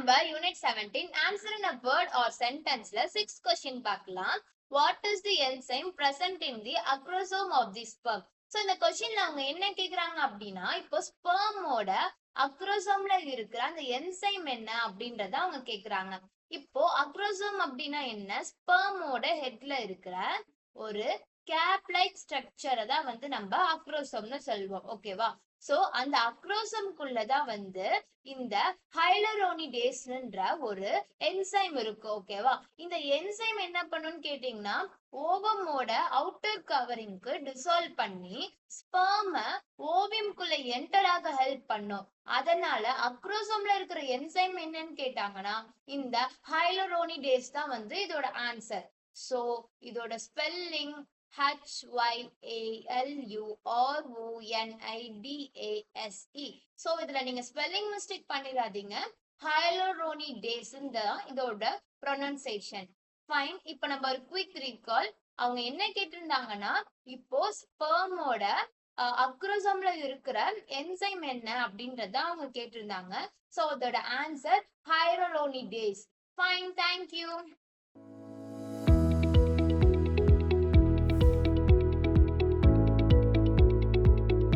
நம்ம unit 17 answer in a word or sentenceல 6 question பார்க்கலாம். What is the enzyme present in the acrosome of the sperm? So இந்த கொஸ்டின்ல அவங்க என்ன கேக்குறாங்க அப்படின்னா, இப்போ ஸ்பெர்மோட அக்ரோசோம்ல இருக்கிற அந்த என்சைம் என்ன அப்படின்றத அவங்க கேக்குறாங்க. இப்போ அக்ரோசோம் அப்படின்னா என்ன? ஸ்பெர்மோட ஹெட்ல இருக்கிற ஒரு கேப் லைக் ஸ்ட்ரக்சரை தான் வந்து நம்ம அக்ரோசோம்னு சொல்லுவோம். ஓகேவா? சோ அந்த அக்ரோசம்குள்ளதான் வந்து இந்த ஹைலரோனிடேஸ்ன்ற ஒரு என்சைம் இருக்கு. ஓகேவா? இந்த என்சைம் என்ன பண்ணுன்னு கேட்டீங்கன்னா, ஓவமோட அவுட்டர் கவரிங்க்கு டிசால்வ் பண்ணி ஸ்பெர்ம ஓவியம்குள்ள என்டர் ஆக ஹெல்ப் பண்ணும். அதனால அக்ரோசோம்ல இருக்கிற என்சைம் என்னன்னு கேட்டாங்கன்னா, இந்த ஹைலரோனிடேஸ் தான் வந்து இதோட ஆன்சர். சோ இதோட ஸ்பெல்லிங் HYALURONIDASE. சோ இதுல நீங்க ஸ்பெல்லிங் மிஸ்டேக் பண்ணிடாதீங்க. ஹைலரோனிடேஸ் தான் இதோட ப்ரொனன்சியேஷன். ஃபைன். இப்போ நம்ம ஒரு குயிக் ரீகால். அவங்க என்ன கேட்டிருந்தாங்கன்னா, இப்போ ஸ்பெர்மோட அக்ரோசோம்ல இருக்கிற என்சைம் என்ன அப்படின்றத அவங்க கேட்டிருந்தாங்க. சோ அதோட ஆன்சர் ஹைலரோனிடேஸ். ஃபைன். தேங்க்யூ.